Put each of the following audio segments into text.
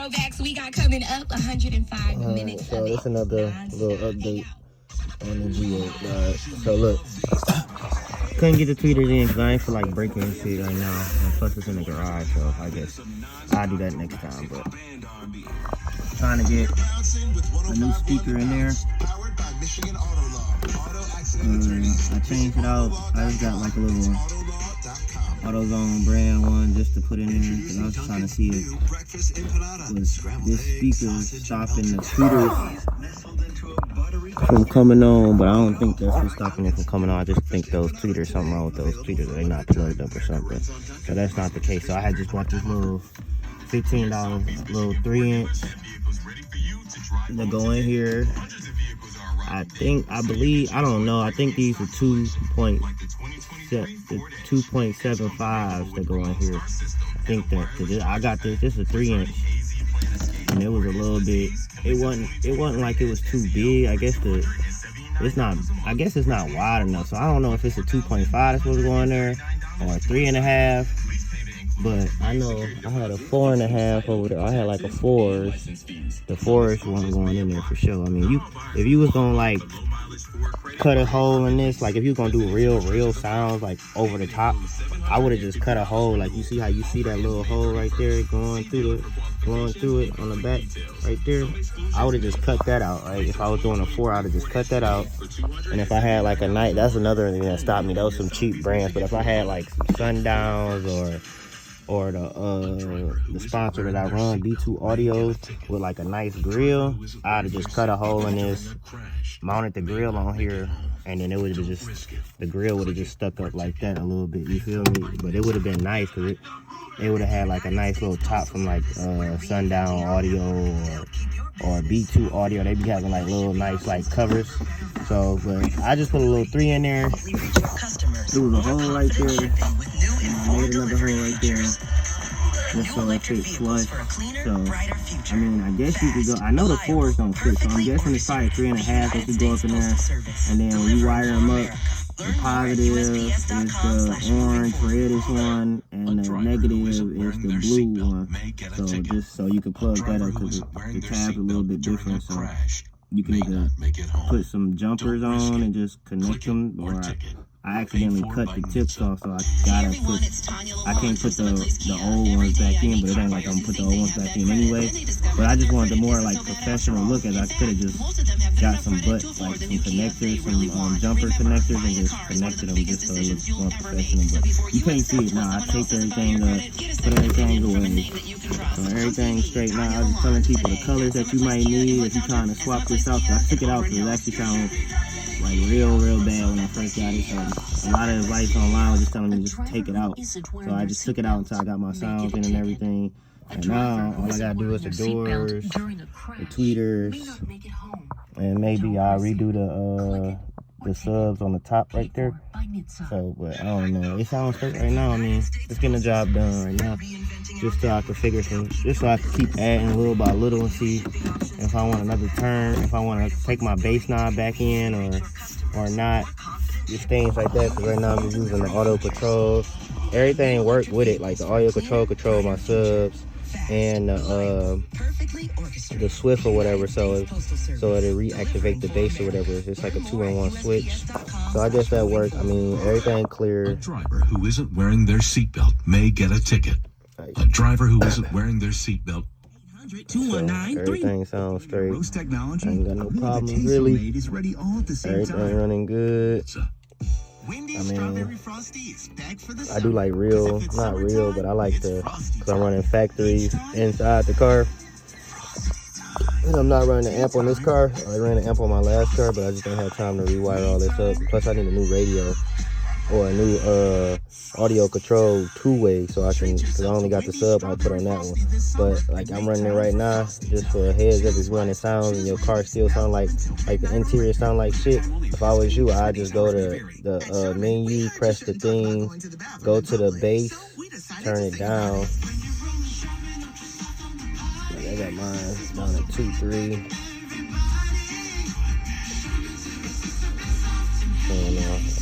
Throwbacks we got coming up 105 minutes. So this another little update on the G8. Right. So look, couldn't get the tweeters in because I ain't feel like breaking this shit right now. And plus it's in the garage, so I guess I'll do that next time. But trying to get a new speaker in there. I changed it out. I just got like a little AutoZone brand one just to put in there because I was trying to see if this speaker stopping the tweeters from coming on, but I don't think that's what's stopping it from coming on. I just think those tweeters, something wrong with those tweeters, they not plugged up or something. So that's not the case. So I had just bought this little $15 little 3-inch to go in here. I think these are 2.75s that go in here. I think that, cause I got this is a 3-inch, and it was a little bit. It wasn't like it was too big. I guess it's not wide enough. So I don't know if it's a 2.5 that's supposed to go in there or a 3.5. But I know I had a 4.5 over there. I had like a 4's. The 4's one going in there for sure. I mean, if you was gonna like cut a hole in this, like if you was gonna do real sounds like over the top, I would have just cut a hole. Like you see how you see that little hole right there going through it on the back right there. I would have just cut that out. Right? If I was doing a 4, I'd have just cut that out. And if I had like a night, that's another thing that stopped me. Those some cheap brands. But if I had like some Sundowns or the sponsor that I run, B2 Audio, with like a nice grill, I'd have just cut a hole in this, mounted the grill on here, and then it would have just, the grill would have just stuck up like that a little bit, you feel me? But it would have been nice because it would have had like a nice little top from like Sundown Audio or B2 Audio. They be having like little nice like covers. So, but I just put a little 3 in there. There was a hole right there. I made another hole right there, just so it fits flush. So, I mean, I guess you could go, I know the 4s don't fit, so I'm guessing it's probably 3.5 that you go up in there. And then when you wire them up, the positive is the orange, reddish one, and the negative is the blue one. So just so you can plug that up, because the tab's a little bit different. So you can either put some jumpers on and just connect them, or I accidentally cut the tips off, so I can't put the old ones back in, but it ain't like I'm gonna put the old ones back in anyway. But I just wanted the more like professional look, as I could have just got some like some connectors, some jumper connectors, and just connected them just so it looks more professional. But you can't see it now. I taped everything up, put everything away, so everything's straight now. I was just telling people the colors that you might need if you're trying to swap this out. So I took it out because it actually sounds like real bad when I first got it. So a lot of advice online was just telling me just take it out. So I just took it out until I got my sounds in and everything. And now all I gotta do is the doors, the tweeters, and maybe I'll redo the subs on the top right there. So, but I don't know. It sounds straight right now. I mean, it's getting the job done right now. Just so I can just so I can keep adding little by little and see if I want another turn, if I want to take my bass knob back in or not. Just things like that. Because right now I'm just using the auto control. Everything worked with it, like the audio control my subs, and the Swift or whatever, so it'll reactivate the bass or whatever. It's like a 2-in-1 switch. So I guess that worked. I mean, everything clear. A driver who isn't wearing their seatbelt may get a ticket. A driver who isn't wearing their seatbelt. So everything sounds straight. I ain't got no problems really. Everything running good. I mean, I do like not real, but I like because I'm running factories inside the car. And I'm not running the amp on this car. I ran the amp on my last car, but I just didn't have time to rewire all this up. Plus, I need a new radio or a new audio control 2-way, so I can, because I only got the sub output on that one. But like I'm running it right now, just for a heads up, if you're running sounds and your car still sound like the interior sound like shit. If I was you, I'd just go to the menu, press the thing, go to the bass, turn it down. I got mine down at 2.3.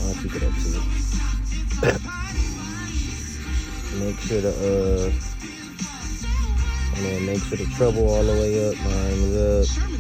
I'll keep it up to it. Make sure to and then make sure the treble all the way up. Mine is up.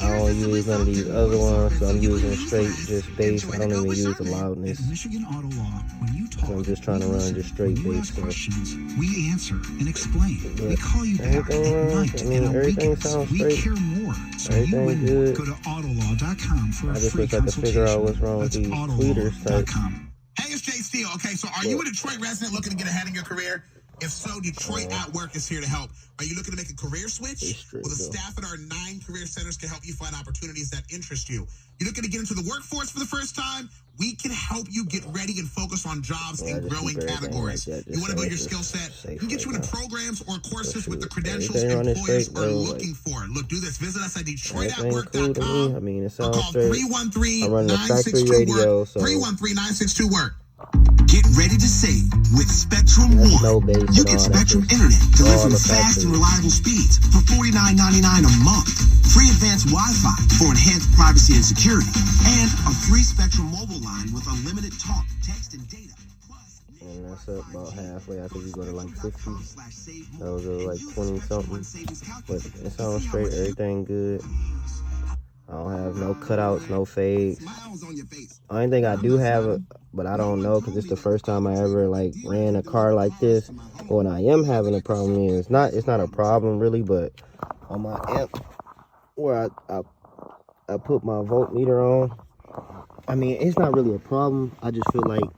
I don't use none of these other ones, so I'm using straight just bass. I don't even use the loudness. Michigan Auto Law, when you talk, So I'm just trying to run just straight bass stuff. questions, we answer and explain. We call you back at Everything night runs. I mean, and on everything weekends. sounds We straight. care more. So Everything you win. good. Go to autolaw.com for a I just free wish I could figure out what's wrong with That's these tweeters type. autolaw.com. Hey, it's Jay Steele. Okay, so are you a Detroit resident looking to get ahead in your career? If so, Detroit at Work is here to help. Are you looking to make a career switch? Well, the staff at our 9 career centers can help you find opportunities that interest you. You looking to get into the workforce for the first time? We can help you get ready and focus on jobs in growing categories. You want to build your skill set? We can get you into programs or courses with the credentials employers are looking for. Look, do this. Visit us at DetroitAtWork.com. I mean, it or sounds call straight. I run the factory 313-962-WORK. radio, so 313-962-WORK. Get ready to save with Spectrum that's One. no bass You at get all. Spectrum That's Internet all delivering the fast and factory. reliable speeds for $49.99 a month. Free advanced Wi-Fi for enhanced privacy and security. And a free Spectrum mobile line with unlimited talk, text, and data. And that's up about halfway. I think you go to like 50. Those are like 20 something. But it sounds straight. Everything good. I don't have no cutouts, no fades. Only thing I do have it, but I don't know because it's the first time I ever like ran a car like this. What I am having a problem is it's not a problem really, but on my amp where I put my voltmeter on, I mean it's not really a problem. I just feel like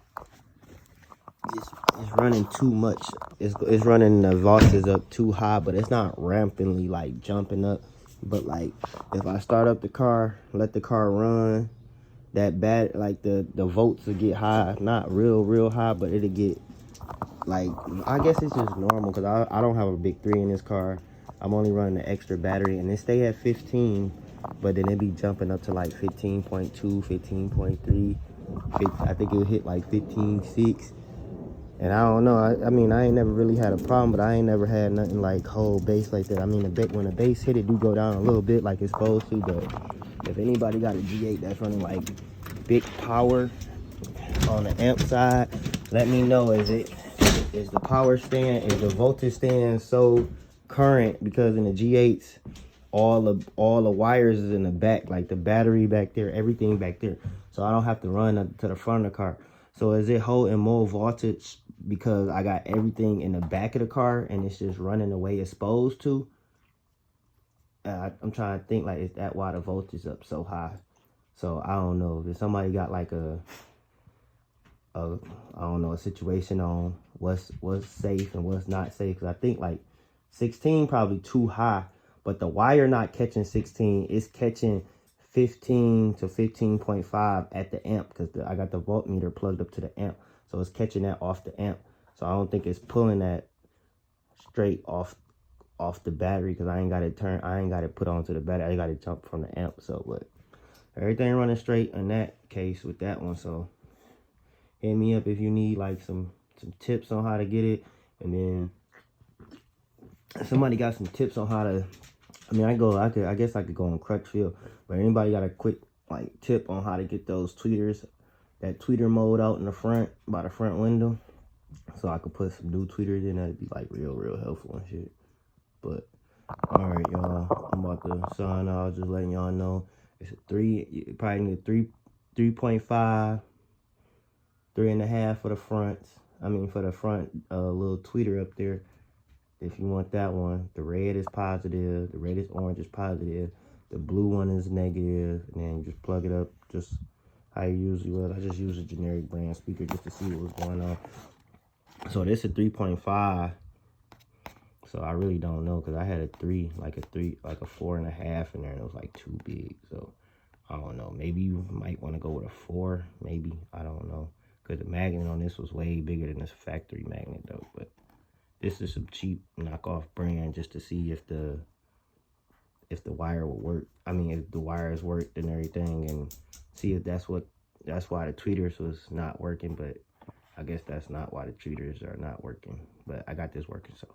it's running too much. It's running the voltage up too high, but it's not rampantly like jumping up. But like if I start up the car, let the car run, that bad like the volts will get high, not real high, but it'll get like, I guess it's just normal because I don't have a big 3 in this car. I'm only running the extra battery and it stay at 15, but then it be jumping up to like 15.2, 15.3. I think it'll hit like 15.6. And I don't know. I mean, I ain't never really had a problem, but I ain't never had nothing like whole bass like that. I mean, when the bass hit, it do go down a little bit like it's supposed to. But if anybody got a G8 that's running like big power on the amp side, let me know. Is the power stand, is the voltage stand so current? Because in the G8s, all the wires is in the back, like the battery back there, everything back there. So I don't have to run to the front of the car. So is it holding more voltage because I got everything in the back of the car and it's just running the way it's supposed to? I'm trying to think, like, is that why the voltage is up so high? So I don't know if somebody got like I don't know, a situation on what's safe and what's not safe. Because I think like 16 probably too high, but the wire not catching 16, it's catching 15 to 15.5 at the amp because I got the voltmeter plugged up to the amp, so it's catching that off the amp. So I don't think it's pulling that straight off the battery because I ain't got it put onto the battery. I got it jump from the amp. So but everything running straight in that case with that one. So hit me up if you need like some tips on how to get it. And then somebody got some tips on how to, I mean, I guess I could go on Crutchfield, but anybody got a quick like tip on how to get those tweeters, that tweeter mode out in the front, by the front window, so I could put some new tweeters in, that'd be like real helpful and shit. But all right, y'all, I'm about to sign off, just letting y'all know it's a 3, you probably need 3.5, 3.5 for the front. I mean, for the front little tweeter up there. If you want that one, the red is positive, the red is orange is positive, the blue one is negative, and then you just plug it up just how you usually would. I just use a generic brand speaker just to see what's going on. So this is 3.5. So I really don't know because I had a 3, like a 4.5 in there, and it was like too big. So I don't know. Maybe you might want to go with a 4. Maybe, I don't know, because the magnet on this was way bigger than this factory magnet though. But this is some cheap knockoff brand just to see if the wire will work. I mean, if the wires worked and everything, and see if that's why the tweeters was not working. But I guess that's not why the tweeters are not working. But I got this working, so.